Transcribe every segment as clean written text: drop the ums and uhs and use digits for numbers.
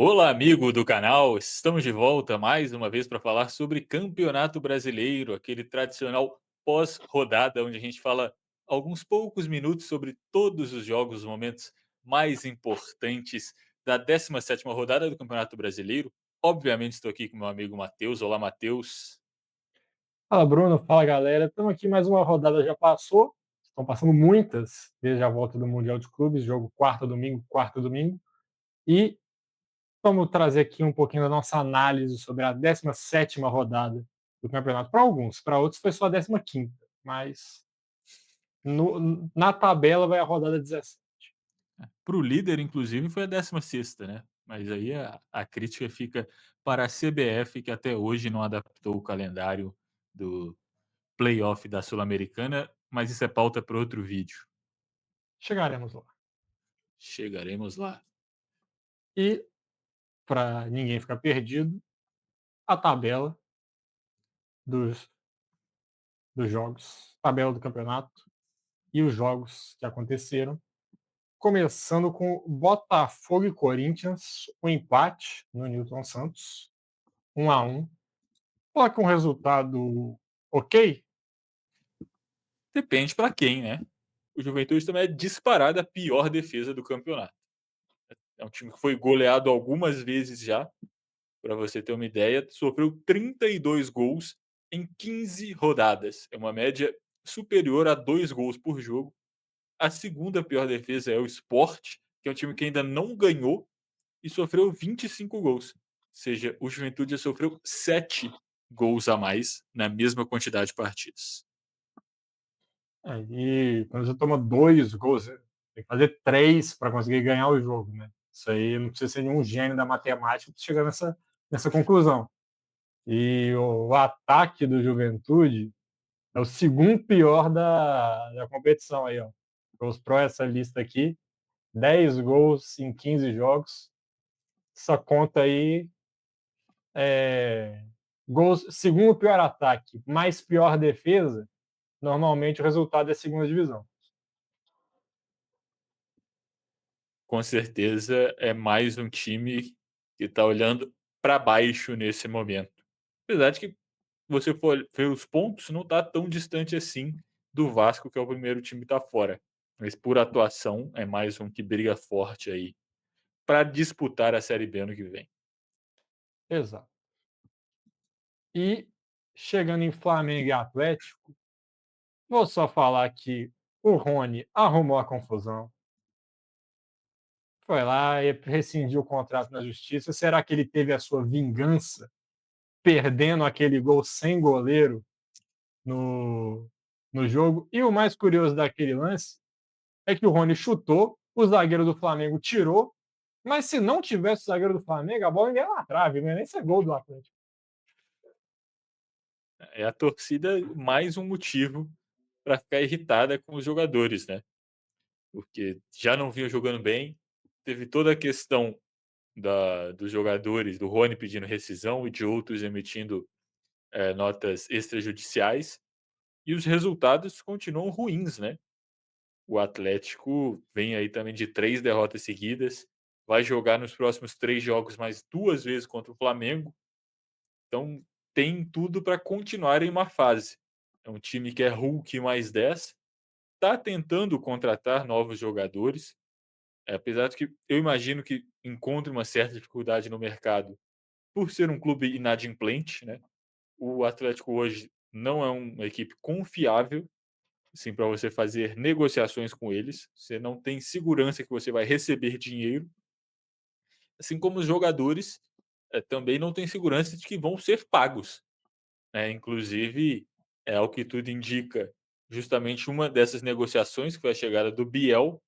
Olá, amigo do canal. Estamos de volta mais uma vez para falar sobre Campeonato Brasileiro, aquele tradicional pós-rodada, onde a gente fala alguns poucos minutos sobre todos os jogos, os momentos mais importantes da 17ª rodada do Campeonato Brasileiro. Obviamente, estou aqui com meu amigo Matheus. Olá, Matheus. Fala Bruno, fala galera. Estamos aqui, mais uma rodada já passou. Estão passando muitas desde a volta do Mundial de Clubes, jogo quarto domingo, quarto domingo. E vamos trazer aqui um pouquinho da nossa análise sobre a 17ª rodada do campeonato. Para alguns, para outros foi só a 15ª, mas na tabela vai a rodada 17. Para o líder, inclusive, foi a 16ª, né? Mas aí a crítica fica para a CBF, que até hoje não adaptou o calendário do playoff da Sul-Americana, mas isso é pauta para outro vídeo. Chegaremos lá. Chegaremos lá. E, para ninguém ficar perdido, a tabela dos, dos jogos, tabela do campeonato e os jogos que aconteceram. Começando com Botafogo e Corinthians, o empate no Newton Santos, 1-1. Só que um resultado ok? Depende para quem, né? O Juventude também é disparada a pior defesa do campeonato. É um time que foi goleado algumas vezes já, para você ter uma ideia, sofreu 32 gols em 15 rodadas. É uma média superior a 2 gols por jogo. A segunda pior defesa é o Sport, que é um time que ainda não ganhou e sofreu 25 gols. Ou seja, o Juventude já sofreu 7 gols a mais na mesma quantidade de partidas. E quando você toma dois gols, tem que fazer três para conseguir ganhar o jogo, né? Isso aí não precisa ser nenhum gênio da matemática para chegar nessa conclusão. E o ataque do Juventude é o segundo pior da competição aí, ó. Gols Pro, essa lista aqui, 10 gols em 15 jogos. Essa conta aí gols, segundo pior ataque, mais pior defesa, normalmente o resultado é segunda divisão. Com certeza é mais um time que está olhando para baixo nesse momento. Apesar de que você for ver os pontos, não está tão distante assim do Vasco, que é o primeiro time que está fora. Mas por atuação, é mais um que briga forte aí para disputar a Série B ano que vem. Exato. E chegando em Flamengo e Atlético, vou só falar que o Rony arrumou a confusão. Foi lá e rescindiu o contrato na justiça. Será que ele teve a sua vingança perdendo aquele gol sem goleiro no, no jogo? E o mais curioso daquele lance é que o Rony chutou, o zagueiro do Flamengo tirou, mas se não tivesse o zagueiro do Flamengo, a bola ia na trave, não ia nem ser gol do Atlético. É a torcida mais um motivo para ficar irritada com os jogadores, né? Porque já não vinham jogando bem, teve toda a questão dos jogadores, do Rony pedindo rescisão e de outros emitindo notas extrajudiciais, e os resultados continuam ruins, né? O Atlético vem aí também de 3 derrotas seguidas, vai jogar nos próximos 3 jogos mais 2 vezes contra o Flamengo, então tem tudo para continuar em uma fase. É um time que é Hulk mais 10, está tentando contratar novos jogadores, apesar de que eu imagino que encontre uma certa dificuldade no mercado por ser um clube inadimplente, né? O Atlético hoje não é uma equipe confiável, assim, para você fazer negociações com eles. Você não tem segurança que você vai receber dinheiro, assim como os jogadores também não têm segurança de que vão ser pagos, né? Inclusive, ao que tudo indica, justamente uma dessas negociações, que foi a chegada do Biel,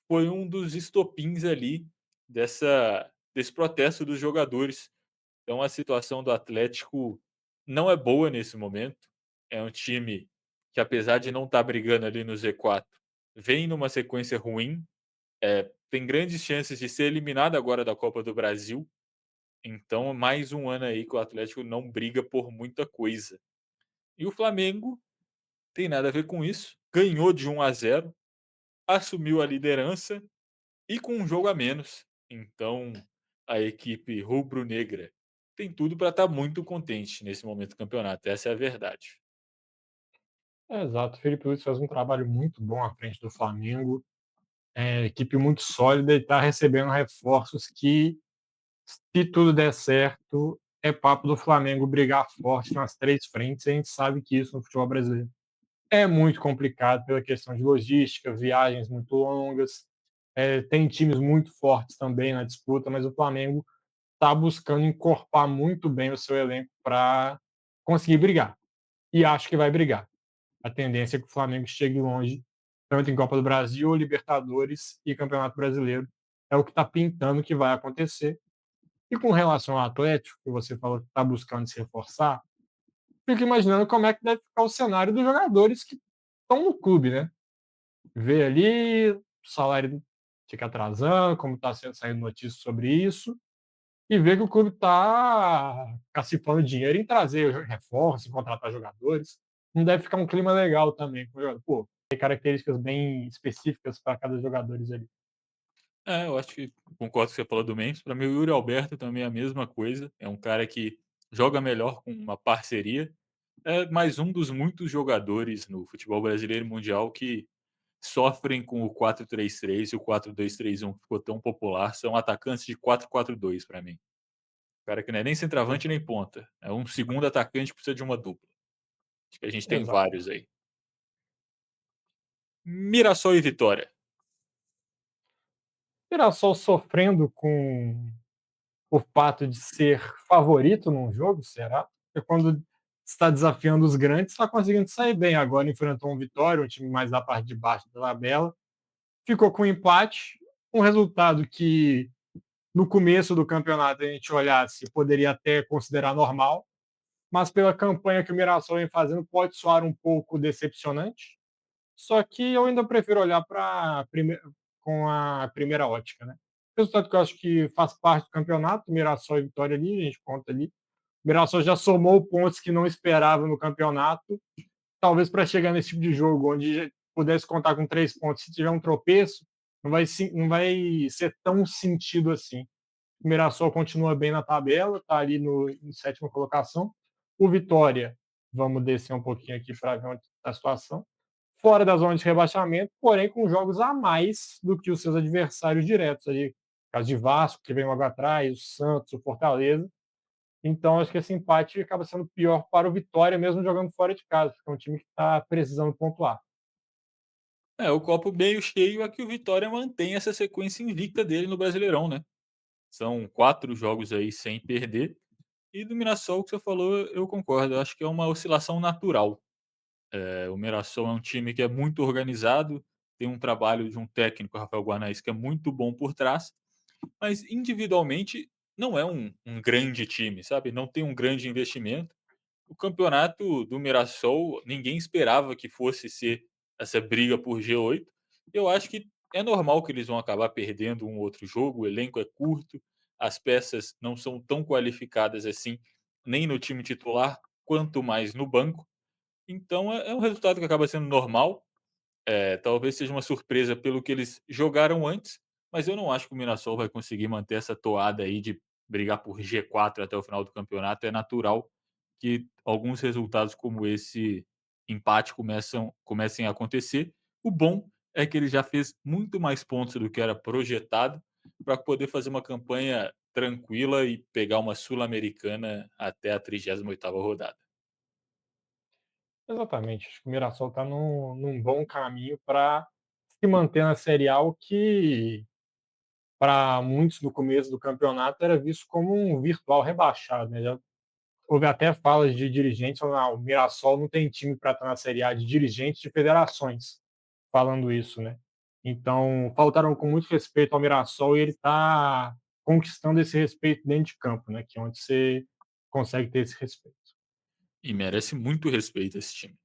foi um dos estopins ali desse protesto dos jogadores. Então a situação do Atlético não é boa nesse momento. É um time que, apesar de não estar brigando ali no Z4, vem numa sequência ruim. Tem grandes chances de ser eliminado agora da Copa do Brasil. Então, mais um ano aí que o Atlético não briga por muita coisa. E o Flamengo tem nada a ver com isso. Ganhou de 1-0, assumiu a liderança e com um jogo a menos. Então, a equipe rubro-negra tem tudo para estar muito contente nesse momento do campeonato, essa é a verdade. Exato, o Felipe Luiz faz um trabalho muito bom à frente do Flamengo, equipe muito sólida e está recebendo reforços que, se tudo der certo, é papo do Flamengo brigar forte nas 3 frentes, e a gente sabe que isso no futebol brasileiro é muito complicado pela questão de logística, viagens muito longas, tem times muito fortes também na disputa, mas o Flamengo está buscando encorpar muito bem o seu elenco para conseguir brigar. E acho que vai brigar. A tendência é que o Flamengo chegue longe, tanto em Copa do Brasil, Libertadores e Campeonato Brasileiro. É o que está pintando que vai acontecer. E com relação ao Atlético, que você falou que está buscando se reforçar, fico imaginando como é que deve ficar o cenário dos jogadores que estão no clube, né? Ver ali, o salário fica atrasando, como está saindo notícias sobre isso, e ver que o clube está cacifando dinheiro em trazer reforços, em contratar jogadores. Não deve ficar um clima legal também. Pô, tem características bem específicas para cada jogador ali. É, eu acho que concordo com o que você falou do Memphis. Para mim, o Yuri Alberto também é a mesma coisa. É um cara que joga melhor com uma parceria. É mais um dos muitos jogadores no futebol brasileiro e mundial que sofrem com o 4-3-3 e o 4-2-3-1 que ficou tão popular. São atacantes de 4-4-2 para mim. O cara que não é nem centroavante nem ponta. É um segundo atacante que precisa de uma dupla. Acho que a gente tem vários Exatamente. aí. Mirassol e Vitória. Mirassol sofrendo com o fato de ser favorito num jogo, será? Porque quando está desafiando os grandes, está conseguindo sair bem. Agora enfrentou um Vitória, um time mais da parte de baixo da tabela. Ficou com um empate, um resultado que no começo do campeonato a gente olhasse poderia até considerar normal, mas pela campanha que o Mirassol vem fazendo pode soar um pouco decepcionante. Só que eu ainda prefiro olhar para com a primeira ótica, né? Resultado que eu acho que faz parte do campeonato, Mirassol e Vitória ali, a gente conta ali. O Mirassol já somou pontos que não esperava no campeonato, talvez para chegar nesse tipo de jogo, onde pudesse contar com 3 pontos. Se tiver um tropeço, não vai ser tão sentido assim. O Mirassol continua bem na tabela, está ali no sétima colocação. O Vitória, vamos descer um pouquinho aqui para ver onde está a situação. Fora da zona de rebaixamento, porém com jogos a mais do que os seus adversários diretos ali. O caso de Vasco, que vem logo atrás, o Santos, o Fortaleza. Então, acho que esse empate acaba sendo pior para o Vitória, mesmo jogando fora de casa, porque é um time que está precisando pontuar. É, o copo meio cheio é que o Vitória mantém essa sequência invicta dele no Brasileirão, né? São 4 jogos aí sem perder. E do Mirassol, que você falou, eu concordo. Eu acho que é uma oscilação natural. O Mirassol é um time que é muito organizado, tem um trabalho de um técnico, Rafael Guarnaes, que é muito bom por trás, mas individualmente não é um grande time, sabe? Não tem um grande investimento. O campeonato do Mirassol, ninguém esperava que fosse ser essa briga por G8. Eu acho que é normal que eles vão acabar perdendo um outro jogo, o elenco é curto, as peças não são tão qualificadas assim, nem no time titular, quanto mais no banco. Então é um resultado que acaba sendo normal. Talvez seja uma surpresa pelo que eles jogaram antes, mas eu não acho que o Mirassol vai conseguir manter essa toada aí de brigar por G4 até o final do campeonato. É natural que alguns resultados como esse empate comecem a acontecer. O bom é que ele já fez muito mais pontos do que era projetado para poder fazer uma campanha tranquila e pegar uma Sul-Americana até a 38ª rodada. Exatamente. Acho que o Mirassol está num bom caminho para se manter na Série A, o que para muitos no começo do campeonato era visto como um virtual rebaixado, né? Já houve até falas de dirigentes falando: "Ah, o Mirassol não tem time para estar na Série A", de dirigentes de federações falando isso, né? Então, faltaram com muito respeito ao Mirassol e ele está conquistando esse respeito dentro de campo, né? Que é onde você consegue ter esse respeito. E merece muito respeito esse time.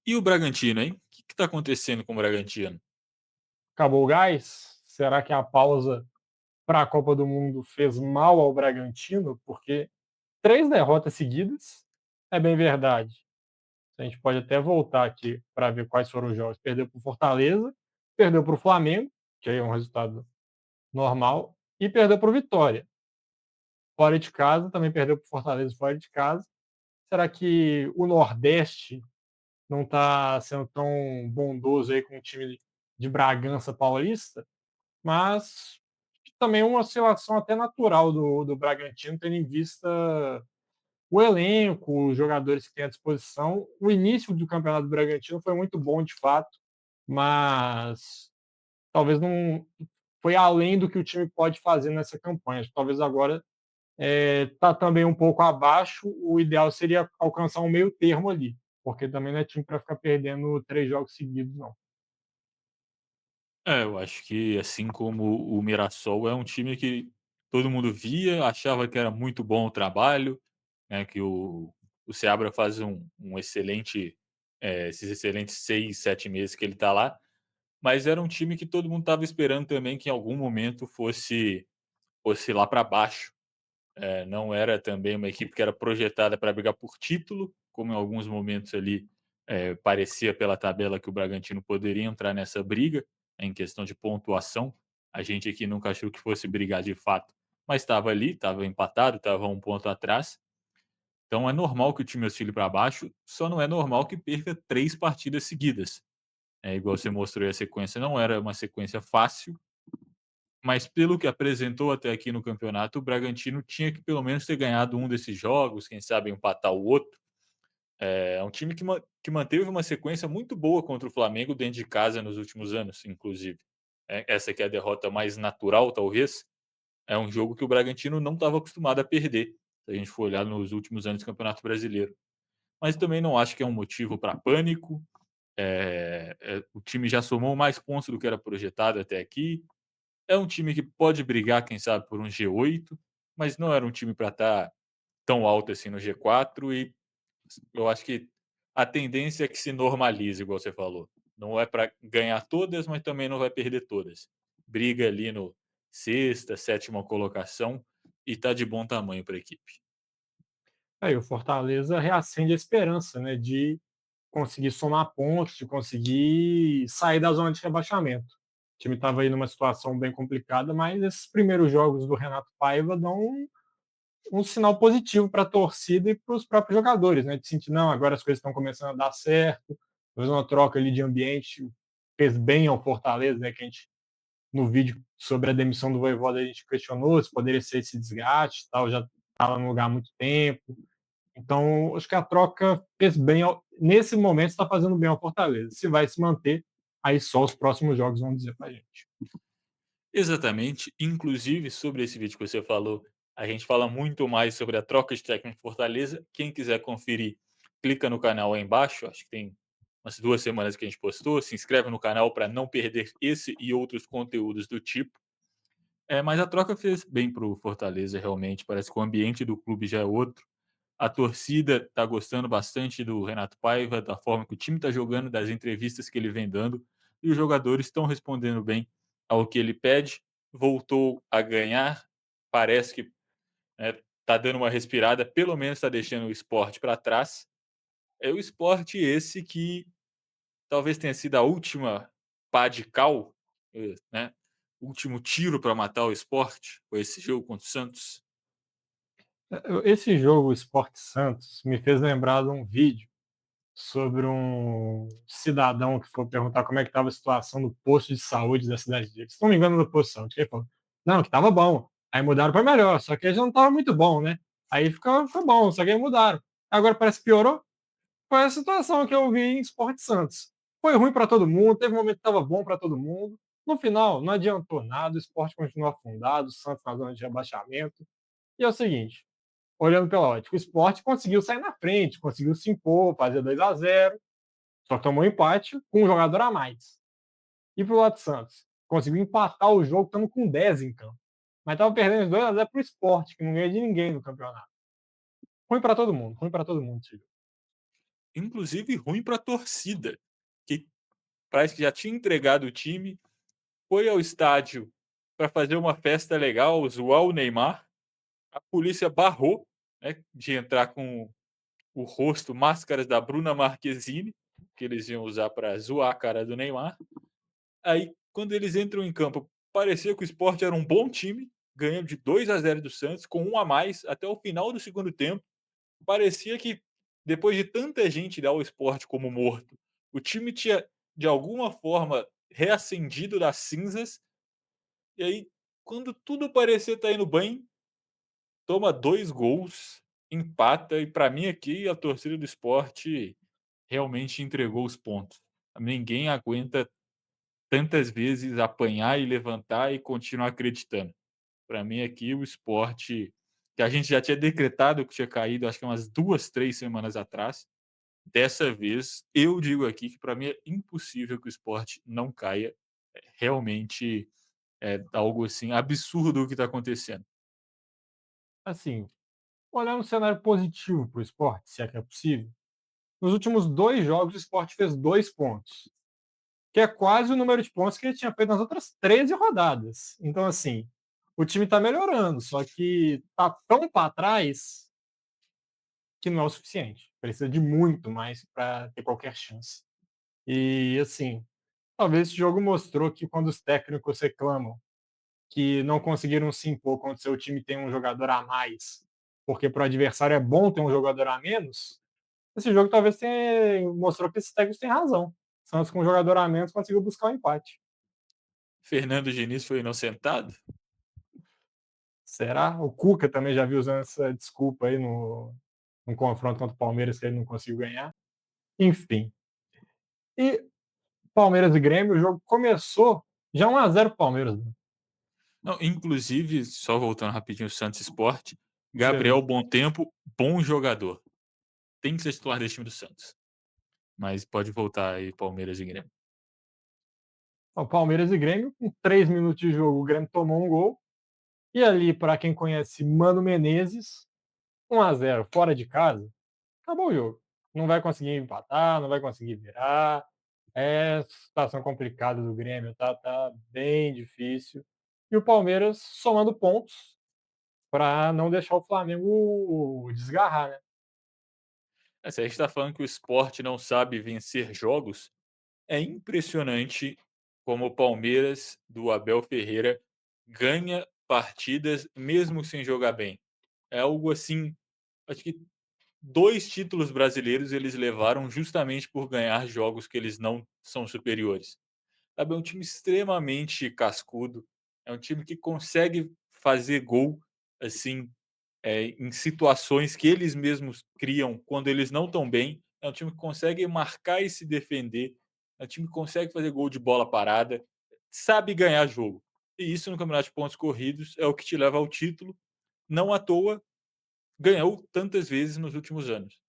E o Bragantino, hein? O que está acontecendo com o Bragantino? Acabou o gás? Será que a pausa para a Copa do Mundo fez mal ao Bragantino? Porque 3 derrotas seguidas é bem verdade. A gente pode até voltar aqui para ver quais foram os jogos. Perdeu para o Fortaleza, perdeu para o Flamengo, que aí é um resultado normal, e perdeu para o Vitória. Fora de casa, também perdeu para o Fortaleza fora de casa. Será que o Nordeste não está sendo tão bondoso aí com o time de Bragança Paulista? Mas também uma oscilação até natural do Bragantino, tendo em vista o elenco, os jogadores que tem à disposição. O início do Campeonato do Bragantino foi muito bom, de fato, mas talvez não foi além do que o time pode fazer nessa campanha. Talvez agora está também um pouco abaixo. O ideal seria alcançar um meio termo ali, porque também não é time para ficar perdendo 3 jogos seguidos, não. É, eu acho que assim como o Mirassol é um time que todo mundo via, achava que era muito bom o trabalho, né, que o Seabra faz um excelente, esses excelentes 6, 7 meses que ele está lá, mas era um time que todo mundo estava esperando também que em algum momento fosse lá para baixo. Não era também uma equipe que era projetada para brigar por título, como em alguns momentos ali, parecia pela tabela que o Bragantino poderia entrar nessa briga, em questão de pontuação. A gente aqui nunca achou que fosse brigar de fato, mas estava ali, estava empatado, estava um ponto atrás. Então é normal que o time oscile para baixo, só não é normal que perca 3 partidas seguidas. É igual você mostrou aí, a sequência não era uma sequência fácil, mas pelo que apresentou até aqui no campeonato, o Bragantino tinha que pelo menos ter ganhado um desses jogos, quem sabe empatar o outro. É um time que manteve uma sequência muito boa contra o Flamengo dentro de casa nos últimos anos, inclusive. Essa que é a derrota mais natural, talvez. É um jogo que o Bragantino não estava acostumado a perder, se a gente for olhar nos últimos anos do Campeonato Brasileiro. Mas também não acho que é um motivo para pânico. O time já somou mais pontos do que era projetado até aqui. É um time que pode brigar, quem sabe, por um G8, mas não era um time para estar tão alto assim no G4 e eu acho que a tendência é que se normalize, igual você falou. Não é para ganhar todas, mas também não vai perder todas. Briga ali no sexta, sétima colocação e tá de bom tamanho para a equipe. Aí o Fortaleza reacende a esperança, né, de conseguir somar pontos, de conseguir sair da zona de rebaixamento. O time estava aí numa situação bem complicada, mas esses primeiros jogos do Renato Paiva dão um sinal positivo para a torcida e para os próprios jogadores, né? De sentir, não, agora as coisas estão começando a dar certo, talvez uma troca ali de ambiente fez bem ao Fortaleza, né? Que a gente, no vídeo sobre a demissão do Voivoda, a gente questionou se poderia ser esse desgaste, tal, já estava no lugar há muito tempo. Então, acho que a troca fez bem. Nesse momento, está fazendo bem ao Fortaleza. Se vai se manter, aí só os próximos jogos vão dizer para a gente. Exatamente, inclusive sobre esse vídeo que você falou, a gente fala muito mais sobre a troca de técnico em Fortaleza. Quem quiser conferir, clica no canal aí embaixo, acho que tem umas 2 semanas que a gente postou, se inscreve no canal para não perder esse e outros conteúdos do tipo. Mas a troca fez bem para o Fortaleza realmente, parece que o ambiente do clube já é outro. A torcida está gostando bastante do Renato Paiva, da forma que o time está jogando, das entrevistas que ele vem dando, e os jogadores estão respondendo bem ao que ele pede. Voltou a ganhar, parece que está dando uma respirada, pelo menos está deixando o esporte para trás. É o esporte esse que talvez tenha sido a última pá de cal, né? O último tiro para matar o esporte, foi esse jogo contra o Santos. Esse jogo, Sport Santos, me fez lembrar de um vídeo sobre um cidadão que foi perguntar como é que estava a situação do posto de saúde da cidade dele. Se não me engano, do posto de saúde. Ele falou, não, que estava bom. Aí mudaram para melhor, só que já não estava muito bom, né? Aí ficou bom, só que aí mudaram. Agora parece que piorou. Foi a situação que eu vi em Sport Santos. Foi ruim para todo mundo, teve um momento que estava bom para todo mundo. No final, não adiantou nada, o esporte continua afundado, o Santos na zona de rebaixamento. E é o seguinte, olhando pela ótica, o esporte conseguiu sair na frente, conseguiu se impor, fazer 2-0, só que tomou um empate com um jogador a mais. E pro lado do Santos, conseguiu empatar o jogo, estamos com 10 em campo. Mas estava perdendo 2-0 pro esporte, que não ganha de ninguém no campeonato. Ruim para todo mundo, Tio. Inclusive ruim para a torcida, que parece que já tinha entregado o time, foi ao estádio para fazer uma festa legal, zoar o Neymar. A polícia barrou, né, de entrar com o rosto, máscaras da Bruna Marquezine, que eles iam usar para zoar a cara do Neymar. Aí, quando eles entram em campo, parecia que o esporte era um bom time, ganhando de 2-0 do Santos, com um a mais, até o final do segundo tempo. Parecia que, depois de tanta gente dar o Sport como morto, o time tinha, de alguma forma, reacendido das cinzas, e aí, quando tudo parecia estar indo bem, toma 2 gols, empata, e para mim aqui a torcida do Sport realmente entregou os pontos. Ninguém aguenta tantas vezes apanhar e levantar e continuar acreditando. Para mim aqui o Sport, que a gente já tinha decretado que tinha caído, acho que umas 2, 3 semanas atrás, dessa vez eu digo aqui que para mim é impossível que o Sport não caia. Realmente é algo, assim, absurdo o que está acontecendo. Assim, olhar um cenário positivo para o esporte, se é que é possível, nos últimos 2 jogos o esporte fez 2 pontos, que é quase o número de pontos que ele tinha feito nas outras 13 rodadas. Então, assim, o time está melhorando, só que tá tão para trás que não é o suficiente. Precisa de muito mais para ter qualquer chance. E, assim, talvez esse jogo mostrou que quando os técnicos reclamam que não conseguiram se impor quando seu time tem um jogador a mais, porque para o adversário é bom ter um jogador a menos, esse jogo talvez tenha, mostrou que esses técnicos têm razão. Santos com um jogador a menos conseguiu buscar o empate. Fernando Diniz foi inocentado? Será? O Cuca também já viu usando essa desculpa aí no confronto contra o Palmeiras que ele não conseguiu ganhar. Enfim. E Palmeiras e Grêmio, o jogo começou já 1-0 pro Palmeiras. Né? Não, inclusive, só voltando rapidinho, o Santos Sport, Gabriel Beleza. Bom Tempo, bom jogador. Tem que ser titular desse time do Santos. Mas pode voltar aí, Palmeiras e Grêmio. O Palmeiras e Grêmio, com 3 minutos de jogo, o Grêmio tomou um gol. E ali, para quem conhece Mano Menezes, 1-0 fora de casa, acabou o jogo. Não vai conseguir empatar, não vai conseguir virar. É situação complicada do Grêmio, tá bem difícil. E o Palmeiras somando pontos para não deixar o Flamengo desgarrar, né? Se a gente está falando que o esporte não sabe vencer jogos, é impressionante como o Palmeiras, do Abel Ferreira, ganha partidas mesmo sem jogar bem. É algo assim, acho que 2 títulos brasileiros eles levaram justamente por ganhar jogos que eles não são superiores. Sabe, é um time extremamente cascudo, é um time que consegue fazer gol, assim, em situações que eles mesmos criam quando eles não estão bem, é um time que consegue marcar e se defender, é um time que consegue fazer gol de bola parada, sabe ganhar jogo. E isso no campeonato de pontos corridos é o que te leva ao título, não à toa ganhou tantas vezes nos últimos anos.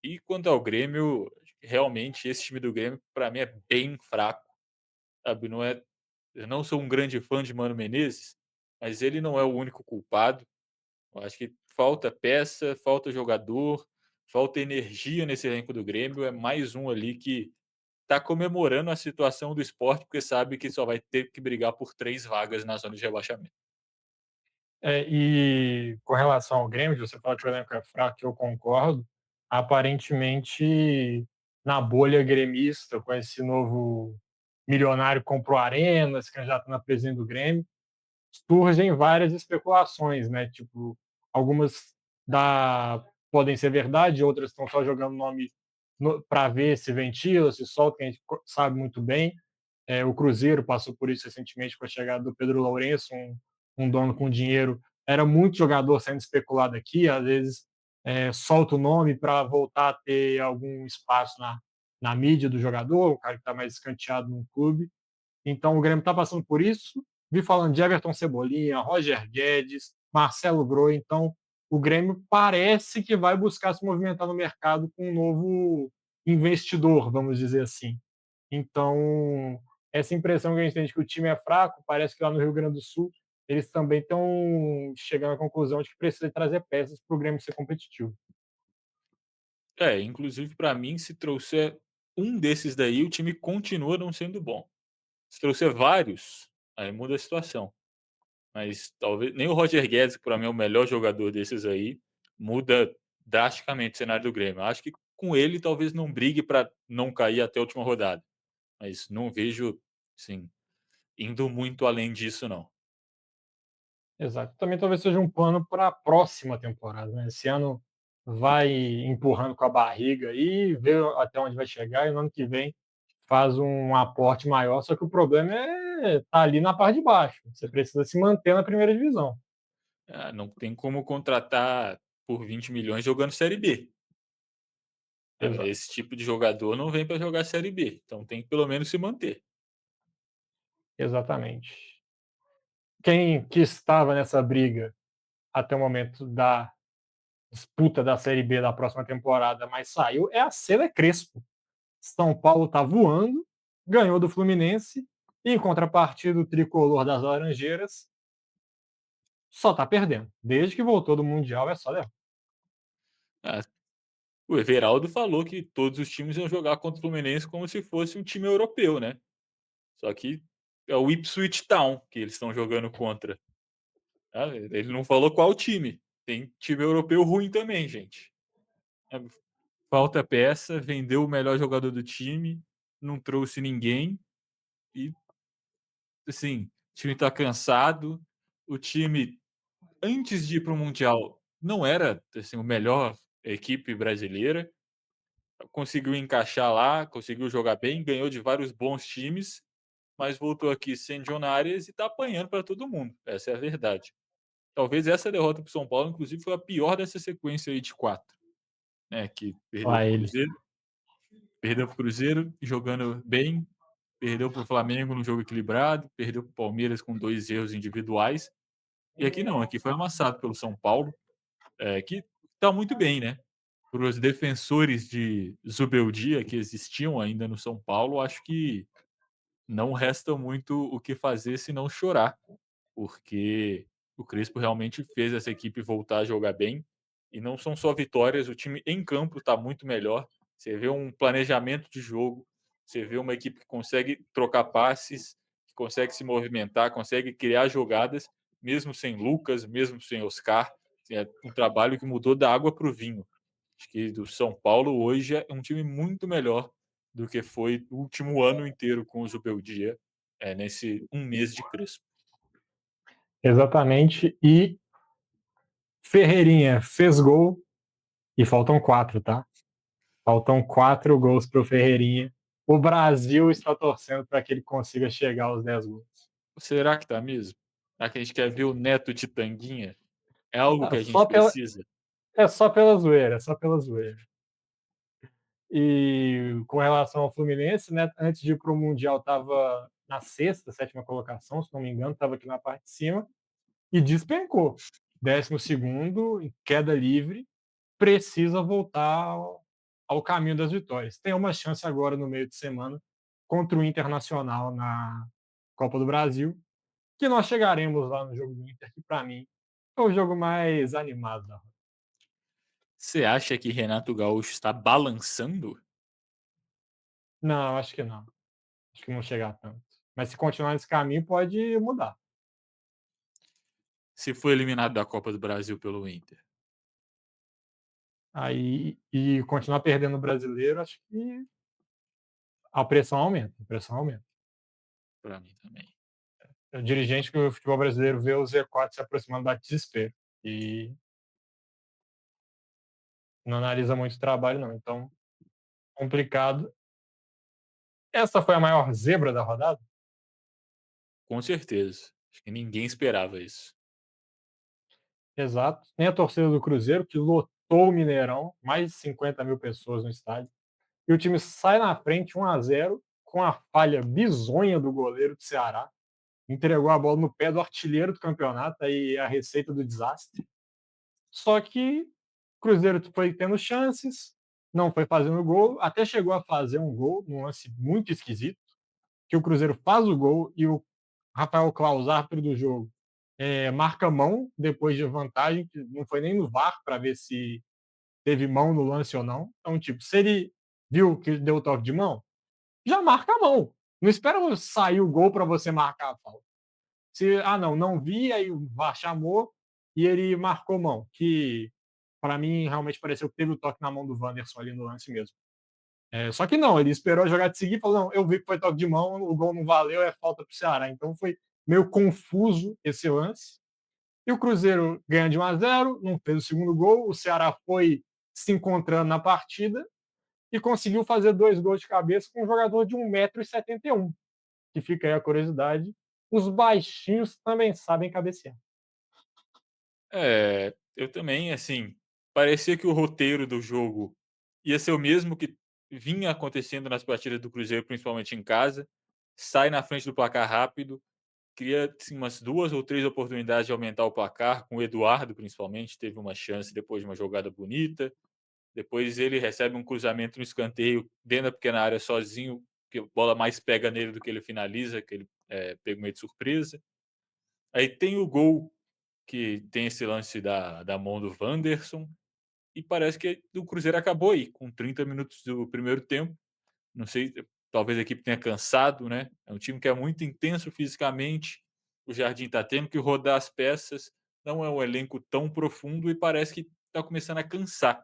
E quanto ao Grêmio, realmente esse time do Grêmio para mim é bem fraco, sabe, não é, eu não sou um grande fã de Mano Menezes, mas ele não é o único culpado. Eu acho que falta peça, falta jogador, falta energia nesse elenco do Grêmio. É mais um ali que está comemorando a situação do esporte, porque sabe que só vai ter que brigar por 3 vagas na zona de rebaixamento. E com relação ao Grêmio, você fala que o elenco é fraco, eu concordo. Aparentemente, na bolha gremista, com esse novo milionário que comprou a Arena, se candidatando a presidente do Grêmio, surgem várias especulações, né? Tipo, algumas podem ser verdade, outras estão só jogando nome para ver se ventila, se solta, que a gente sabe muito bem. O Cruzeiro passou por isso recentemente com a chegada do Pedro Lourenço, um dono com dinheiro. Era muito jogador sendo especulado aqui, às vezes solta o nome para voltar a ter algum espaço na mídia do jogador, o cara que está mais escanteado no clube. Então o Grêmio está passando por isso. Vi falando de Everton Cebolinha, Roger Guedes, Marcelo Groi. Então o Grêmio parece que vai buscar se movimentar no mercado com um novo investidor, vamos dizer assim. Então, essa impressão que a gente tem de que o time é fraco, parece que lá no Rio Grande do Sul eles também estão chegando à conclusão de que precisa trazer peças para o Grêmio ser competitivo. Inclusive para mim, se trouxer um desses daí, o time continua não sendo bom. Se trouxer vários, aí muda a situação. Mas talvez nem o Roger Guedes, que para mim é o melhor jogador desses aí, muda drasticamente o cenário do Grêmio. Acho que com ele talvez não brigue para não cair até a última rodada, mas não vejo, sim, indo muito além disso não. exato. Também talvez seja um plano para a próxima temporada, né. Esse ano vai empurrando com a barriga aí, vê até onde vai chegar e no ano que vem faz um aporte maior, só que o problema é tá ali na parte de baixo, você precisa se manter na primeira divisão. Ah, não tem como contratar por 20 milhões jogando Série B. Exato, Esse tipo de jogador não vem para jogar Série B, então tem que pelo menos se manter. exatamente. Quem que estava nessa briga até o momento da disputa da Série B da próxima temporada, mas saiu, é a Cela Crespo. São Paulo tá voando, ganhou do Fluminense, e em contrapartida o tricolor das Laranjeiras só tá perdendo. Desde que voltou do Mundial é só derrota. Ah, o Everaldo falou que todos os times iam jogar contra o Fluminense como se fosse um time europeu, né. Só que é o Ipswich Town que eles estão jogando contra. Ah, ele não falou qual time. Tem time europeu ruim também, gente. É, falta peça, vendeu o melhor jogador do time, não trouxe ninguém e, assim, o time tá cansado. O time, antes de ir para o mundial, não era, assim, o melhor equipe brasileira. Conseguiu encaixar lá, conseguiu jogar bem, ganhou de vários bons times, mas voltou aqui sem John Arias e tá apanhando para todo mundo, essa é a verdade. Talvez essa derrota para o São Paulo, inclusive, foi a pior dessa sequência aí de 4, né, que Lá ele. Perdeu para o Cruzeiro jogando bem, perdeu para o Flamengo num jogo equilibrado, perdeu para o Palmeiras com 2 erros individuais, e aqui não, aqui foi amassado pelo São Paulo, que está muito bem, né. Para os defensores de Zubeldia que existiam ainda no São Paulo, acho que não resta muito o que fazer senão chorar, porque o Crespo realmente fez essa equipe voltar a jogar bem, e não são só vitórias, o time em campo está muito melhor. Você vê um planejamento de jogo, você vê uma equipe que consegue trocar passes, que consegue se movimentar, consegue criar jogadas, mesmo sem Lucas, mesmo sem Oscar. É um trabalho que mudou da água para o vinho. Acho que do São Paulo hoje é um time muito melhor do que foi o último ano inteiro com o Zubeldia, nesse um mês de Crespo. Exatamente. E Ferreirinha fez gol e faltam 4, tá? Faltam 4 gols pro Ferreirinha. O Brasil está torcendo para que ele consiga chegar aos 10 gols. Será que tá mesmo? Será que a gente quer ver o neto de Tanguinha? É algo Ah, que a gente só pela, precisa? é só pela zoeira, é só pela zoeira. E com relação ao Fluminense, né, antes de ir para o Mundial, estava na sexta, sétima colocação, se não me engano, estava aqui na parte de cima, e despencou. 12º, em queda livre, precisa voltar ao caminho das vitórias. Tem uma chance agora no meio de semana contra o Internacional na Copa do Brasil, que nós chegaremos lá no jogo do Inter, que para mim é o jogo mais animado da roda. Você acha que Renato Gaúcho está balançando? Não, acho que não. Acho que não chegar tanto. Mas se continuar nesse caminho, pode mudar. Se for eliminado da Copa do Brasil pelo Inter? Aí, e continuar perdendo o brasileiro, acho que a pressão aumenta. A pressão aumenta. Para mim também. O dirigente que o futebol brasileiro vê o Z4 se aproximando da desespero. E não analisa muito o trabalho, não. Então, complicado. Essa foi a maior zebra da rodada? Com certeza. Acho que ninguém esperava isso. Exato. Nem a torcida do Cruzeiro, que lotou o Mineirão, mais de 50 mil pessoas no estádio. E o time sai na frente 1-0 com a falha bizonha do goleiro do Ceará. Entregou a bola no pé do artilheiro do campeonato, aí a receita do desastre. Só que o Cruzeiro foi tendo chances, não foi fazendo gol, até chegou a fazer um gol, num lance muito esquisito, que o Cruzeiro faz o gol e o Rafael Claus, árbitro do jogo, marca mão depois de vantagem, que não foi nem no VAR para ver se teve mão no lance ou não. Então, tipo, se ele viu que deu o toque de mão, já marca a mão. Não espera sair o gol para você marcar a falta. Se, não vi, aí o VAR chamou e ele marcou mão, que para mim realmente pareceu que teve o toque na mão do Wanderson ali no lance mesmo. Só que não, ele esperou a jogada seguir e falou: não, eu vi que foi toque de mão, o gol não valeu, é falta pro Ceará. Então foi meio confuso esse lance. E o Cruzeiro ganha de 1-0, não fez o segundo gol, o Ceará foi se encontrando na partida e conseguiu fazer 2 gols de cabeça com um jogador de 1,71 m, que fica aí a curiosidade, os baixinhos também sabem cabecear. É, eu também, assim, parecia que o roteiro do jogo ia ser o mesmo que vinha acontecendo nas partidas do Cruzeiro, principalmente em casa. Sai na frente do placar rápido, cria assim, umas 2 ou 3 oportunidades de aumentar o placar, com o Eduardo principalmente, teve uma chance depois de uma jogada bonita. Depois ele recebe um cruzamento no escanteio dentro da pequena área sozinho, que a bola mais pega nele do que ele finaliza, que ele pega meio de surpresa. Aí tem o gol que tem esse lance da mão do Wanderson, e parece que o Cruzeiro acabou aí, com 30 minutos do primeiro tempo. Não sei, talvez a equipe tenha cansado, né? É um time que é muito intenso fisicamente. O Jardim está tendo que rodar as peças. Não é um elenco tão profundo e parece que está começando a cansar.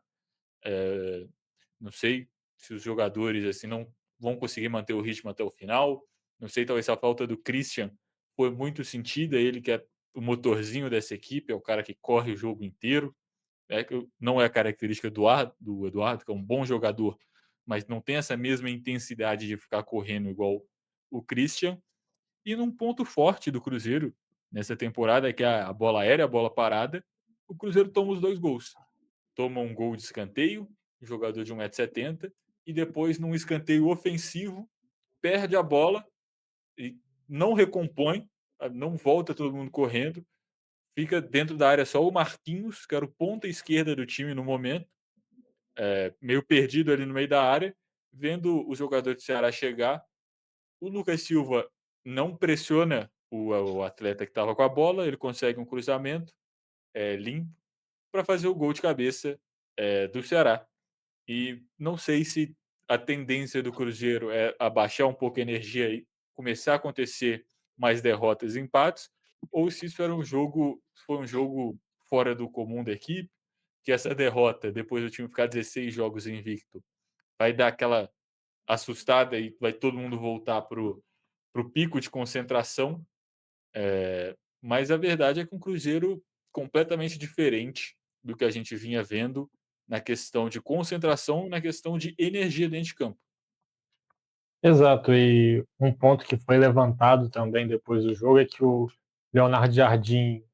Eh, não sei se os jogadores assim não vão conseguir manter o ritmo até o final. Não sei, talvez a falta do Christian foi muito sentida. Ele que é o motorzinho dessa equipe, é o cara que corre o jogo inteiro. Não é a característica do Eduardo, que é um bom jogador, mas não tem essa mesma intensidade de ficar correndo igual o Christian. E num ponto forte do Cruzeiro nessa temporada, que é a bola aérea, a bola parada, o Cruzeiro toma os 2 gols. Toma um gol de escanteio, um jogador de 1,70 m, e depois num escanteio ofensivo, perde a bola e não recompõe, não volta todo mundo correndo, fica dentro da área só o Marquinhos, que era o ponta esquerda do time no momento, meio perdido ali no meio da área, vendo o jogador do Ceará chegar. O Lucas Silva não pressiona o atleta que estava com a bola, ele consegue um cruzamento limpo para fazer o gol de cabeça do Ceará. E não sei se a tendência do Cruzeiro é abaixar um pouco a energia e começar a acontecer mais derrotas e empates, ou se isso era um jogo, foi um jogo fora do comum da equipe, que essa derrota, depois do time ficar 16 jogos invicto, vai dar aquela assustada e vai todo mundo voltar pro pico de concentração. Mas a verdade é que um Cruzeiro completamente diferente do que a gente vinha vendo na questão de concentração e na questão de energia dentro de campo. Exato, e um ponto que foi levantado também depois do jogo é que o Leonardo Jardim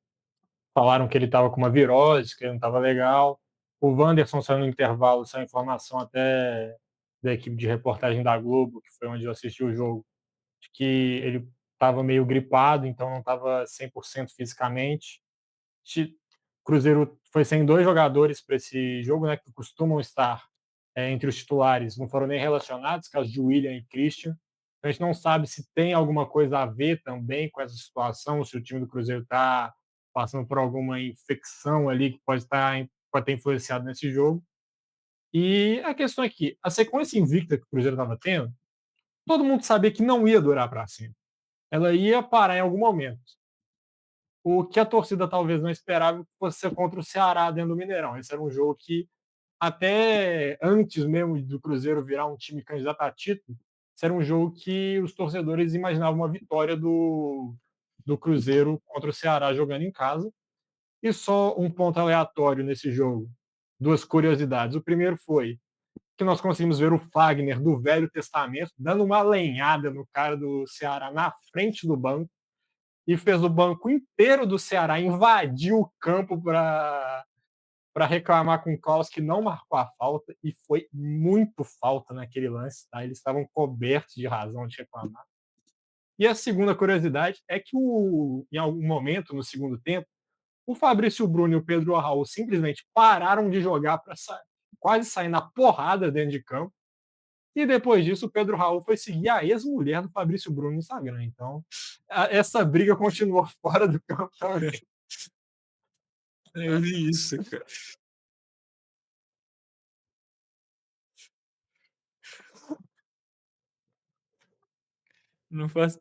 falaram que ele estava com uma virose, que ele não estava legal. O Wanderson saiu no intervalo, saiu informação até da equipe de reportagem da Globo, que foi onde eu assisti o jogo, de que ele estava meio gripado, então não estava 100% fisicamente. O Cruzeiro foi sem 2 jogadores para esse jogo, né, que costumam estar entre os titulares, não foram nem relacionados, caso de William e Christian. A gente não sabe se tem alguma coisa a ver também com essa situação, se o time do Cruzeiro está passando por alguma infecção ali que pode ter influenciado nesse jogo. E a questão é que a sequência invicta que o Cruzeiro estava tendo, todo mundo sabia que não ia durar para sempre. Ela ia parar em algum momento. O que a torcida talvez não esperava fosse ser contra o Ceará dentro do Mineirão. Esse era um jogo que, até antes mesmo do Cruzeiro virar um time candidato a título, esse era um jogo que os torcedores imaginavam uma vitória do Cruzeiro contra o Ceará jogando em casa. E só um ponto aleatório nesse jogo, 2 curiosidades. O primeiro foi que nós conseguimos ver o Fagner do Velho Testamento dando uma lenhada no cara do Ceará na frente do banco e fez o banco inteiro do Ceará invadir o campo para reclamar com o Klaus, que não marcou a falta, e foi muito falta naquele lance, tá? Eles estavam cobertos de razão de reclamar. E a segunda curiosidade é que em algum momento no segundo tempo, o Fabrício Bruno e o Pedro Raul simplesmente pararam de jogar para quase sair na porrada dentro de campo. E depois disso, o Pedro Raul foi seguir a ex-mulher do Fabrício Bruno no Instagram. Então, essa briga continuou fora do campo também. Eu vi isso, cara. Não faz.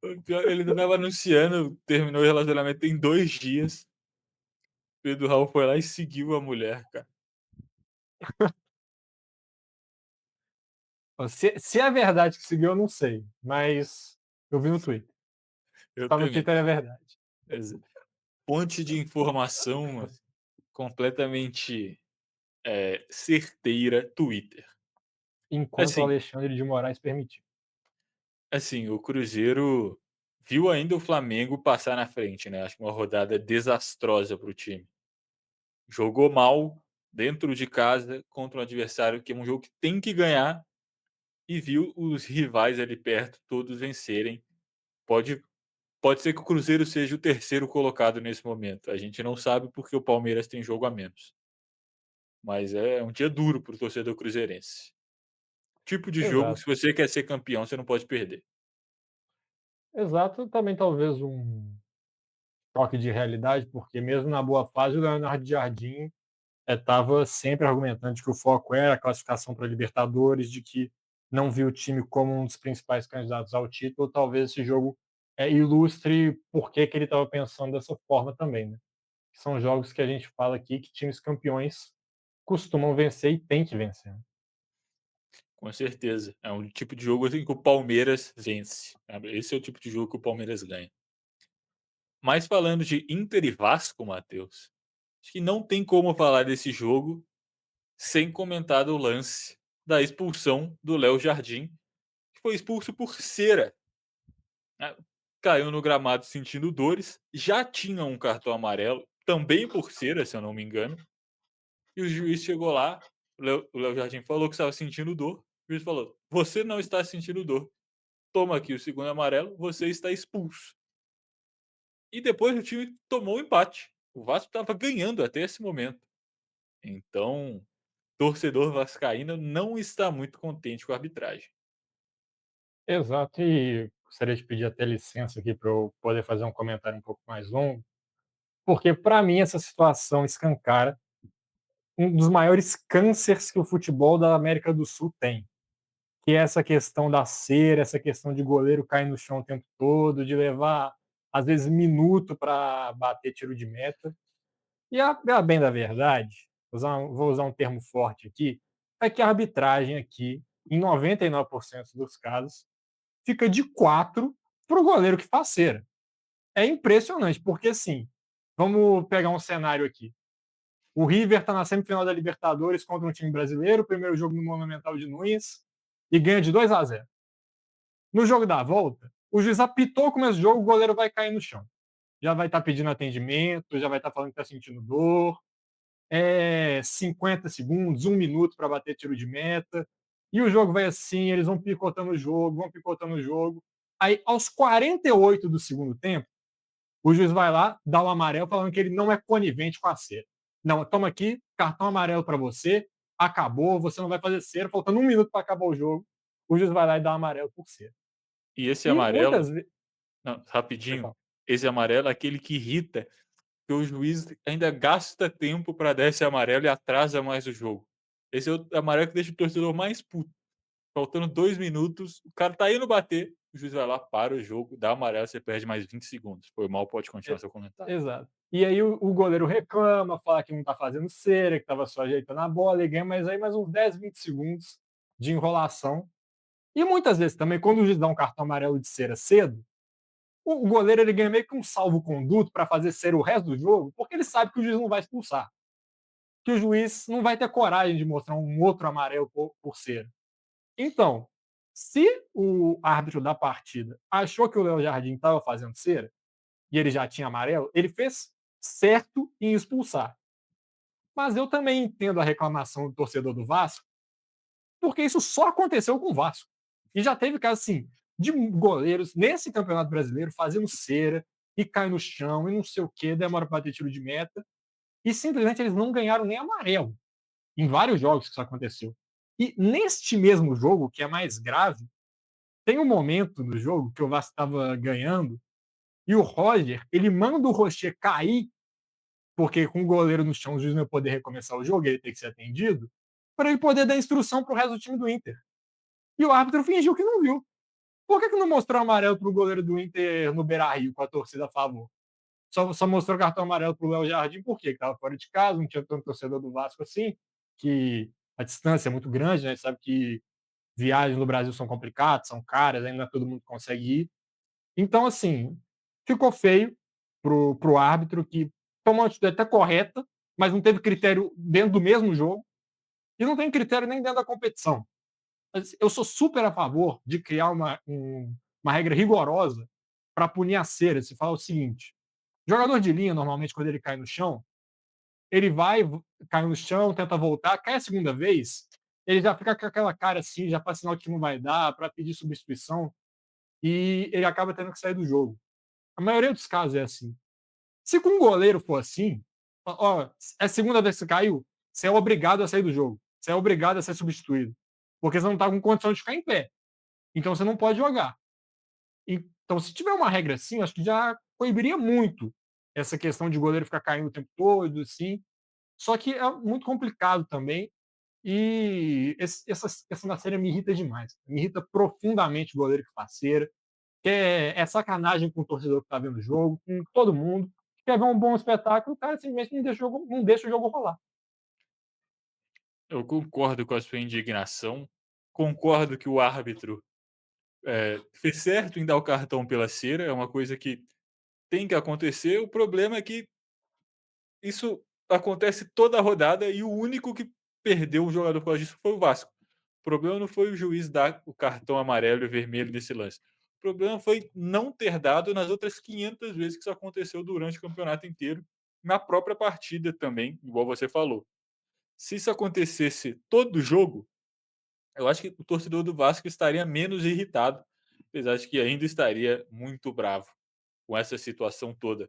O pior, ele não estava anunciando, terminou o relacionamento tem 2 dias. Pedro Raul foi lá e seguiu a mulher, cara. Se é verdade que seguiu, eu não sei. Mas Eu vi no Twitter. Eu Tá no também. Twitter é verdade. Exa Fonte de informação, assim, completamente, certeira, Twitter. Enquanto o Assim Alexandre de Moraes permitiu. assim, o Cruzeiro viu ainda o Flamengo passar na frente, né, acho que uma rodada desastrosa para o time. Jogou mal dentro de casa contra um adversário que é um jogo que tem que ganhar e viu os rivais ali perto todos vencerem. Pode pode ser que o Cruzeiro seja o terceiro colocado nesse momento, a gente não sabe porque o Palmeiras tem jogo a menos, mas é um dia duro para o torcedor cruzeirense. Tipo de jogo que Exato, se você quer ser campeão, você não pode perder. exato. Também talvez um choque de realidade, porque mesmo na boa fase o Leonardo Jardim estava sempre argumentando de que o foco era a classificação para a Libertadores, de que não viu o time como um dos principais candidatos ao título. Talvez esse jogo ilustre por que, que ele estava pensando dessa forma também, né? São jogos que a gente fala aqui que times campeões costumam vencer e tem que vencer, né? Com certeza. É um tipo de jogo, assim, que o Palmeiras vence, sabe. Esse é o tipo de jogo que o Palmeiras ganha. Mas falando de Inter e Vasco, Matheus, acho que não tem como falar desse jogo sem comentar do lance da expulsão do Léo Jardim, que foi expulso por cera, né. Caiu no gramado sentindo dores, já tinha um cartão amarelo, também por cera, se eu não me engano, e o juiz chegou lá, o Léo Jardim falou que estava sentindo dor, o juiz falou: "Você não está sentindo dor. Toma aqui o segundo amarelo, você está expulso." E depois o time tomou o empate. O Vasco estava ganhando até esse momento. Então, torcedor vascaíno não está muito contente com a arbitragem. Exato, e gostaria de pedir até licença aqui para eu poder fazer um comentário um pouco mais longo, porque para mim essa situação escancara um dos maiores cânceres que o futebol da América do Sul tem, que é essa questão da cera, essa questão de goleiro cair no chão o tempo todo, de levar, às vezes, minuto para bater tiro de meta. E a bem da verdade, vou usar um termo forte aqui, é que a arbitragem aqui, em 99% dos casos, fica de 4 para o goleiro que faz cera. É impressionante, porque assim, vamos pegar um cenário aqui. O River está na semifinal da Libertadores contra um time brasileiro, primeiro jogo no Monumental de Nunes, e ganha de 2-0. No jogo da volta, o juiz apitou o começo do jogo, o goleiro vai cair no chão. Já vai estar pedindo atendimento, já vai estar falando que está sentindo dor. 50 segundos, 1 minuto para bater tiro de meta. E o jogo vai assim, eles vão picotando o jogo, vão picotando o jogo. Aí, aos 48 do segundo tempo, o juiz vai lá, dá o amarelo, falando que ele não é conivente com a cera. Não, toma aqui, cartão amarelo para você, acabou, você não vai fazer cera, faltando 1 minuto para acabar o jogo. O juiz vai lá e dá o amarelo por cera. E esse E amarelo muitas vezes. não, rapidinho, esse amarelo é aquele que irrita, que o juiz ainda gasta tempo para dar esse amarelo e atrasa mais o jogo. Esse é o amarelo que deixa o torcedor mais puto. Faltando 2 minutos, o cara tá indo bater, o juiz vai lá, para o jogo, dá amarelo, você perde mais 20 segundos. Foi mal, pode continuar seu comentário. Exato. E aí o goleiro reclama, fala que não tá fazendo cera, que estava só ajeitando a bola e ganha mais aí mais uns 10, 20 segundos de enrolação. E muitas vezes também, quando o juiz dá um cartão amarelo de cera cedo, o goleiro ele ganha meio que um salvo-conduto para fazer cera o resto do jogo, porque ele sabe que o juiz não vai expulsar. Que o juiz não vai ter coragem de mostrar um outro amarelo por cera. Então, se o árbitro da partida achou que o Léo Jardim estava fazendo cera, e ele já tinha amarelo, ele fez certo em expulsar. Mas eu também entendo a reclamação do torcedor do Vasco, porque isso só aconteceu com o Vasco. E já teve caso assim de goleiros nesse Campeonato Brasileiro fazendo cera e cai no chão e não sei o que, demora para ter tiro de meta. E simplesmente eles não ganharam nem amarelo. Em vários jogos que isso aconteceu. E neste mesmo jogo, que é mais grave, tem um momento no jogo que o Vasco estava ganhando e o Roger, ele manda o Rocher cair porque com o goleiro no chão, o juiz não ia poder recomeçar o jogo, ele tem que ser atendido, para ele poder dar instrução para o resto do time do Inter. E o árbitro fingiu que não viu. Por que não mostrou amarelo para o goleiro do Inter no Beira Rio com a torcida a favor? Só mostrou cartão amarelo para o Léo Jardim, por quê? Que estava fora de casa, não tinha tanto torcedor do Vasco assim, que a distância é muito grande, né? Sabe que viagens no Brasil são complicadas, são caras, ainda todo mundo consegue ir. Então, assim, ficou feio pro árbitro que tomou uma atitude até correta, mas não teve critério dentro do mesmo jogo e não tem critério nem dentro da competição. Eu sou super a favor de criar uma regra rigorosa para punir a cera. Se fala o seguinte: jogador de linha, normalmente, quando ele cai no chão, ele vai, cai no chão, tenta voltar, cai a segunda vez, ele já fica com aquela cara assim, já para sinal que não vai dar, para pedir substituição, e ele acaba tendo que sair do jogo. A maioria dos casos é assim. Se com um goleiro for assim, ó, é a segunda vez que você caiu, você é obrigado a sair do jogo. Você é obrigado a ser substituído. Porque você não está com condição de ficar em pé. Então você não pode jogar. Então, se tiver uma regra assim, acho que já coibiria muito essa questão de goleiro ficar caindo o tempo todo, assim. Só que é muito complicado também. E essa na série me irrita demais. Me irrita profundamente o goleiro que faceira. Que é sacanagem com o torcedor que está vendo o jogo, com todo mundo. Quer ver um bom espetáculo, o cara simplesmente não deixa o jogo rolar. Eu concordo com a sua indignação, concordo que o árbitro, fez certo em dar o cartão pela cera, é uma coisa que tem que acontecer, o problema é que isso acontece toda a rodada e o único que perdeu um jogador por causa disso foi o Vasco. O problema não foi o juiz dar o cartão amarelo e vermelho nesse lance. O problema foi não ter dado nas outras 500 vezes que isso aconteceu durante o campeonato inteiro, na própria partida também, igual você falou. Se isso acontecesse todo jogo, eu acho que o torcedor do Vasco estaria menos irritado, apesar de que ainda estaria muito bravo com essa situação toda.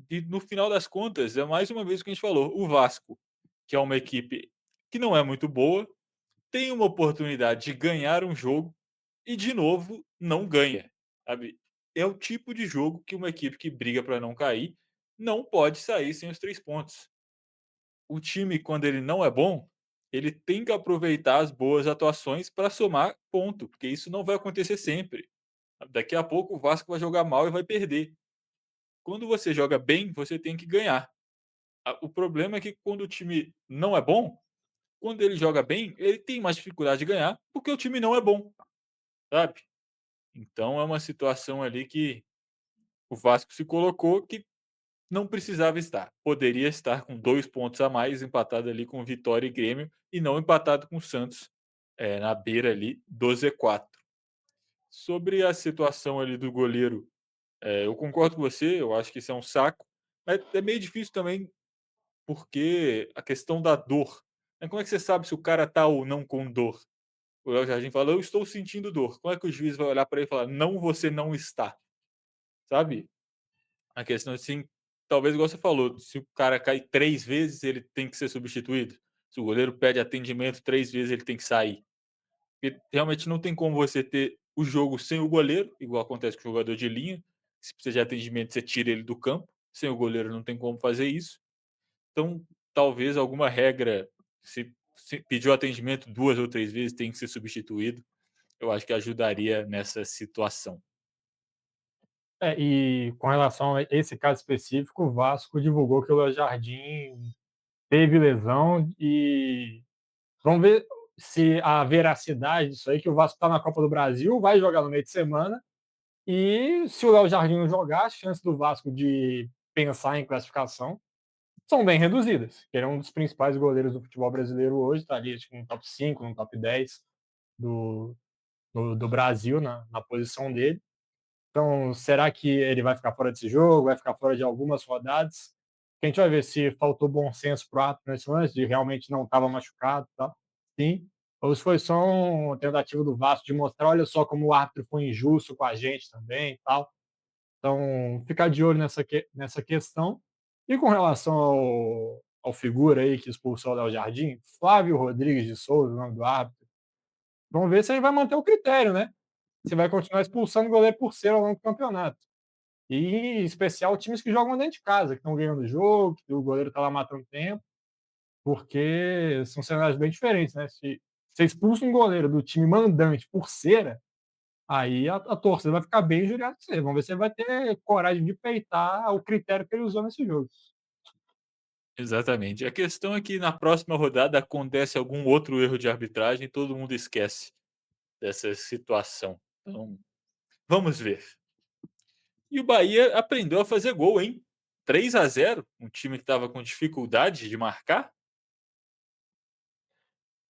E no final das contas, é mais uma vez o que a gente falou, o Vasco, que é uma equipe que não é muito boa, tem uma oportunidade de ganhar um jogo e, de novo, não ganha, sabe. É o tipo de jogo que uma equipe que briga para não cair não pode sair sem os 3 pontos. O time, quando ele não é bom, ele tem que aproveitar as boas atuações para somar ponto, porque isso não vai acontecer sempre. Daqui a pouco o Vasco vai jogar mal e vai perder. Quando você joga bem, você tem que ganhar. O problema é que quando o time não é bom, quando ele joga bem, ele tem mais dificuldade de ganhar, porque o time não é bom, sabe. Então é uma situação ali que o Vasco se colocou que não precisava estar. Poderia estar com 2 pontos a mais, empatado ali com Vitória e Grêmio, e não empatado com o Santos, na beira ali do Z4. Sobre a situação ali do goleiro, eu concordo com você, eu acho que isso é um saco, mas é meio difícil também, porque a questão da dor, né, como é que você sabe se o cara tá ou não com dor? O Léo Jardim fala: "Eu estou sentindo dor". Como é que o juiz vai olhar para ele e falar: "Não, você não está", sabe? A questão, assim, talvez igual você falou, se o cara cai 3 vezes, ele tem que ser substituído. Se o goleiro pede atendimento 3 vezes, ele tem que sair. Porque realmente não tem como você ter o jogo sem o goleiro, igual acontece com o jogador de linha, se precisa de atendimento, você tira ele do campo, sem o goleiro não tem como fazer isso. Então, talvez alguma regra, se pediu atendimento 2 ou 3 vezes, tem que ser substituído, eu acho que ajudaria nessa situação. E com relação a esse caso específico, o Vasco divulgou que o Léo Jardim teve lesão e vamos ver se a veracidade disso aí, que o Vasco está na Copa do Brasil, vai jogar no meio de semana, e se o Léo Jardim não jogar, as chances do Vasco de pensar em classificação são bem reduzidas. Ele é um dos principais goleiros do futebol brasileiro hoje, está ali acho que no top 5, no top 10 do, do Brasil, na posição dele. Então, será que ele vai ficar fora desse jogo? Vai ficar fora de algumas rodadas? A gente vai ver se faltou bom senso pro árbitro nesse lance, de realmente não estava machucado, tá? Sim. Ou se foi só uma tentativa do Vasco de mostrar, olha só como o árbitro foi injusto com a gente também e tal. Então, ficar de olho nessa questão. E com relação ao figura aí que expulsou o Léo Jardim, Flávio Rodrigues de Souza, o nome do árbitro, vamos ver se ele vai manter o critério, né? Se vai continuar expulsando o goleiro por ser ao longo do campeonato. E em especial times que jogam dentro de casa, que estão ganhando o jogo, que o goleiro está lá matando tempo, porque são cenários bem diferentes, né? Se você expulsa um goleiro do time mandante por cera, aí a torcida vai ficar bem injuriada com você. Vamos ver se ele vai ter coragem de peitar o critério que ele usou nesse jogo. Exatamente. A questão é que na próxima rodada acontece algum outro erro de arbitragem e todo mundo esquece dessa situação. Então, Vamos ver. E o Bahia aprendeu a fazer gol, hein? 3-0, um time que estava com dificuldade de marcar.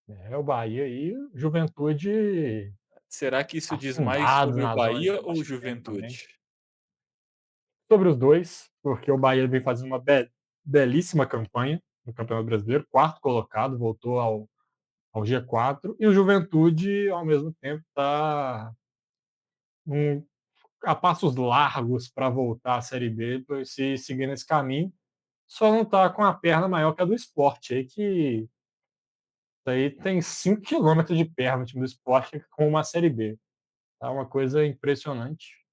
É, o Bahia aí, Juventude Será que isso diz mais afundado sobre o na zona de Bahia ou o rebaixamento também. Juventude? Sobre os dois, porque o Bahia vem fazendo uma belíssima campanha no Campeonato Brasileiro, quarto colocado, voltou ao G4, e o Juventude, ao mesmo tempo, está a passos largos para voltar à Série B, se seguir nesse caminho. Só não está com a perna maior que a do esporte, aí que aí tem 5 quilômetros de perna o time do esporte com uma Série B. Tá uma coisa impressionante.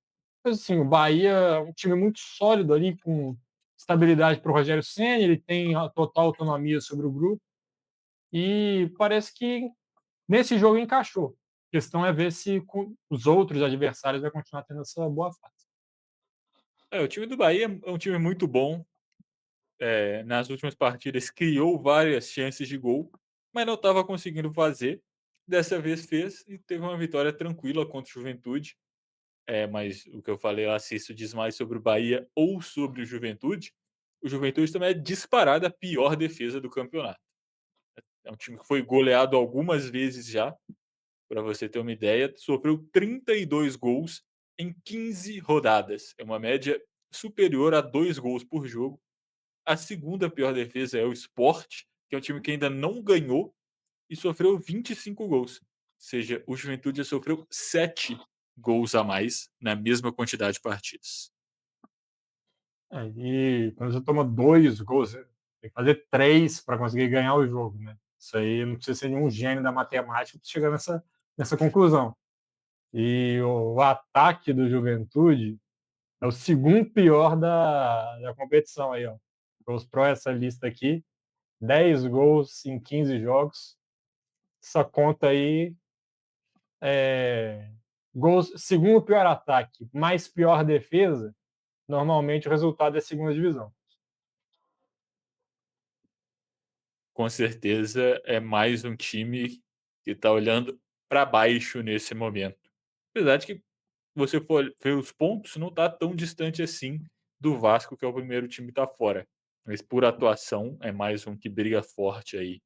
Mas assim, o Bahia é um time muito sólido ali, com estabilidade para o Rogério Ceni, ele tem a total autonomia sobre o grupo e parece que nesse jogo encaixou. A questão é ver se com os outros adversários vai continuar tendo essa boa fase. É, o time do Bahia é um time muito bom. Nas últimas partidas criou várias chances de gol, mas não estava conseguindo fazer. Dessa vez fez e teve uma vitória tranquila contra o Juventude. Mas o que eu falei lá, se isso diz mais sobre o Bahia ou sobre o Juventude também é disparada a pior defesa do campeonato. É um time que foi goleado algumas vezes já, para você ter uma ideia, sofreu 32 gols em 15 rodadas. É uma média superior a 2 gols por jogo. A segunda pior defesa é o Sport, que é um time que ainda não ganhou e sofreu 25 gols. Ou seja, o Juventude já sofreu 7 gols a mais na mesma quantidade de partidas. É, e quando você toma 2 gols, você tem que fazer 3 para conseguir ganhar o jogo, né? Isso aí não precisa ser nenhum gênio da matemática para chegar nessa conclusão. E o ataque do Juventude é o segundo pior da competição aí, ó. Gols Pro, essa lista aqui, 10 gols em 15 jogos. Essa conta aí é gols, segundo pior ataque, mais pior defesa, normalmente o resultado é segunda divisão. Com certeza é mais um time que está olhando para baixo nesse momento. Apesar de que você for ver os pontos, não está tão distante assim do Vasco, que é o primeiro time que está fora. Mas por atuação, é mais um que briga forte aí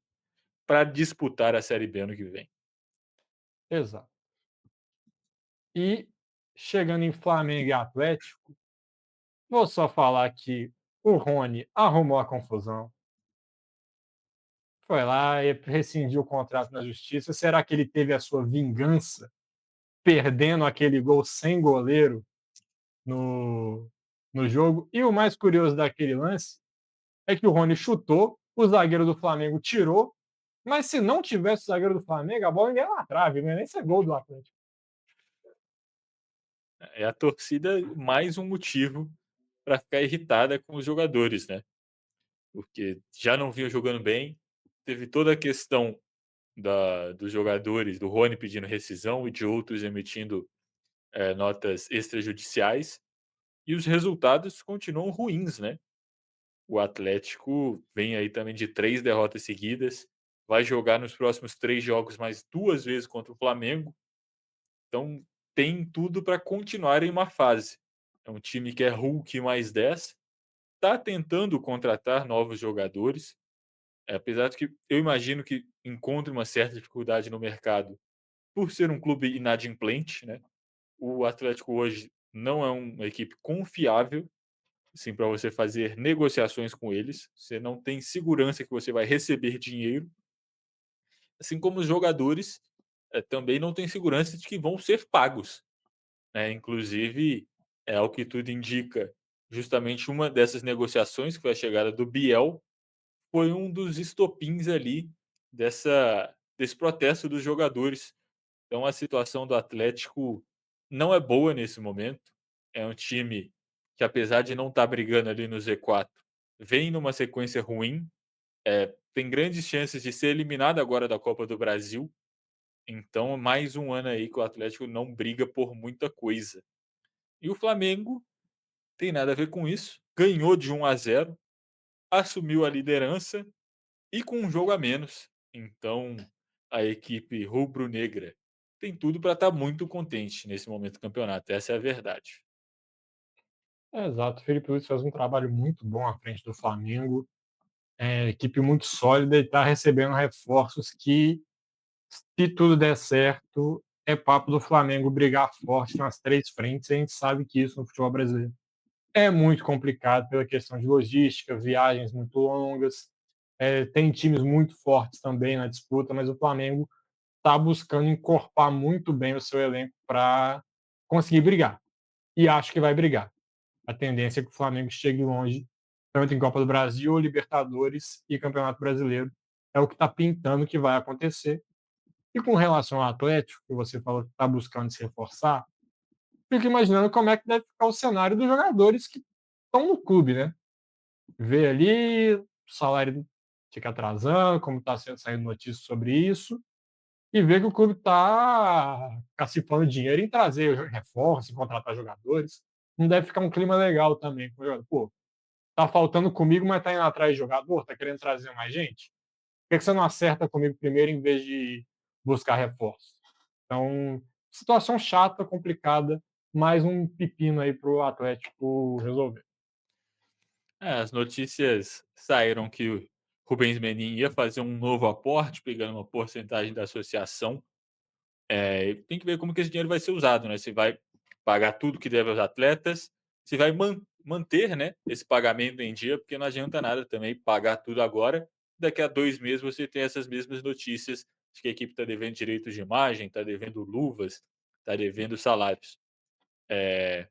para disputar a Série B ano que vem. Exato. E chegando em Flamengo e Atlético, vou só falar que o Rony arrumou a confusão. Foi lá e rescindiu o contrato na justiça. Será que ele teve a sua vingança perdendo aquele gol sem goleiro no, no jogo? E o mais curioso daquele lance é que o Rony chutou, o zagueiro do Flamengo tirou, mas se não tivesse o zagueiro do Flamengo, a bola ia na trave, não ia nem ser gol do Atlético. É a torcida mais um motivo para ficar irritada com os jogadores, né? Porque já não vinham jogando bem, teve toda a questão dos jogadores, do Rony pedindo rescisão e de outros emitindo notas extrajudiciais, e os resultados continuam ruins, né? O Atlético vem aí também de 3 derrotas seguidas, vai jogar nos próximos 3 jogos mais 2 vezes contra o Flamengo, então tem tudo para continuar em uma fase. É um time que é Hulk mais 10, está tentando contratar novos jogadores, apesar de que eu imagino que encontre uma certa dificuldade no mercado por ser um clube inadimplente, né? O Atlético hoje não é uma equipe confiável, assim, para você fazer negociações com eles. Você não tem segurança que você vai receber dinheiro, assim como os jogadores também não têm segurança de que vão ser pagos, né? Inclusive, ao que tudo indica, justamente uma dessas negociações, que foi a chegada do Biel, foi um dos estopins ali desse protesto dos jogadores. Então a situação do Atlético não é boa nesse momento. É um time que, apesar de não estar brigando ali no Z4, vem numa sequência ruim. Tem grandes chances de ser eliminado agora da Copa do Brasil. Então, mais um ano aí que o Atlético não briga por muita coisa. E o Flamengo tem nada a ver com isso. Ganhou de 1-0, assumiu a liderança e com um jogo a menos. Então, a equipe rubro-negra tem tudo para estar muito contente nesse momento do campeonato, essa é a verdade. Exato, o Felipe Luiz faz um trabalho muito bom à frente do Flamengo, equipe muito sólida e está recebendo reforços que, se tudo der certo, é papo do Flamengo brigar forte nas 3 frentes, e a gente sabe que isso no futebol brasileiro é muito complicado pela questão de logística, viagens muito longas, tem times muito fortes também na disputa, mas o Flamengo está buscando encorpar muito bem o seu elenco para conseguir brigar. E acho que vai brigar. A tendência é que o Flamengo chegue longe, tanto em Copa do Brasil, Libertadores e Campeonato Brasileiro. É o que está pintando que vai acontecer. E com relação ao Atlético, que você falou que está buscando se reforçar, fico imaginando como é que deve ficar o cenário dos jogadores que estão no clube, né? Ver ali o salário fica atrasando, como está saindo notícias sobre isso, e ver que o clube está cacifando dinheiro em trazer reforços, em contratar jogadores. Não deve ficar um clima legal também. Pô, tá faltando comigo, mas tá indo atrás de jogador, tá querendo trazer mais gente? Por que você não acerta comigo primeiro em vez de buscar reforço? Então, situação chata, complicada, mais um pepino aí pro Atlético resolver. É, as notícias saíram que o Rubens Menin ia fazer um novo aporte, pegando uma porcentagem da associação. Tem que ver como que esse dinheiro vai ser usado, né? Se vai pagar tudo que deve aos atletas, se vai manter, né, esse pagamento em dia, porque não adianta nada também pagar tudo agora. Daqui a 2 meses você tem essas mesmas notícias de que a equipe está devendo direitos de imagem, está devendo luvas, está devendo salários. Eh,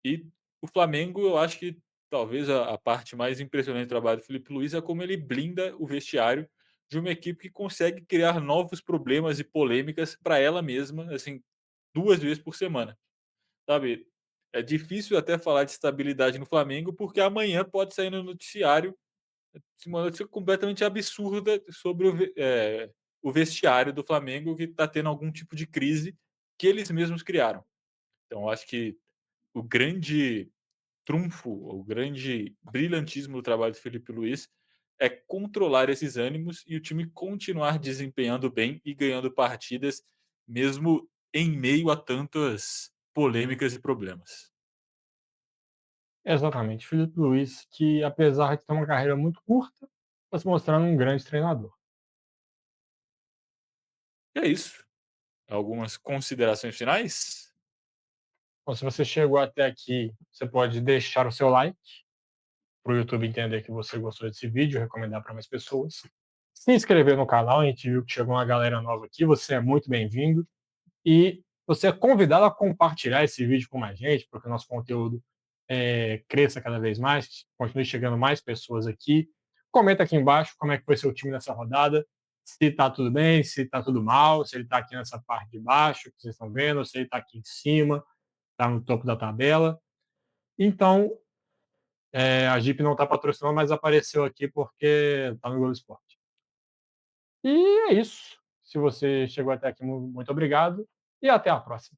e o Flamengo, eu acho que talvez a parte mais impressionante do trabalho do Felipe Luiz é como ele blinda o vestiário de uma equipe que consegue criar novos problemas e polêmicas para ela mesma, assim, 2 vezes por semana, sabe. É difícil até falar de estabilidade no Flamengo, porque amanhã pode sair no noticiário uma notícia completamente absurda sobre o vestiário do Flamengo que está tendo algum tipo de crise que eles mesmos criaram. Então eu acho que o grande trunfo, o grande brilhantismo do trabalho do Felipe Luiz é controlar esses ânimos e o time continuar desempenhando bem e ganhando partidas, mesmo em meio a tantas polêmicas e problemas. Exatamente. Felipe Luiz, que apesar de ter uma carreira muito curta, está se mostrando um grande treinador. E é isso. Algumas considerações finais? Então, se você chegou até aqui, você pode deixar o seu like para o YouTube entender que você gostou desse vídeo, recomendar para mais pessoas. Se inscrever no canal, a gente viu que chegou uma galera nova aqui, você é muito bem-vindo. E você é convidado a compartilhar esse vídeo com mais gente, para que o nosso conteúdo cresça cada vez mais, continue chegando mais pessoas aqui. Comenta aqui embaixo como é que foi seu time nessa rodada, se está tudo bem, se está tudo mal, se ele está aqui nessa parte de baixo, que vocês estão vendo, se ele está aqui em cima, está no topo da tabela. Então, a Jeep não está patrocinando, mas apareceu aqui porque está no Globo Esporte. E é isso. Se você chegou até aqui, muito obrigado e até a próxima.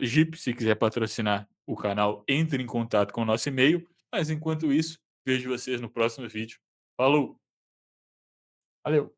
Jeep, se quiser patrocinar o canal, entre em contato com o nosso e-mail. Mas enquanto isso, vejo vocês no próximo vídeo. Falou! Valeu!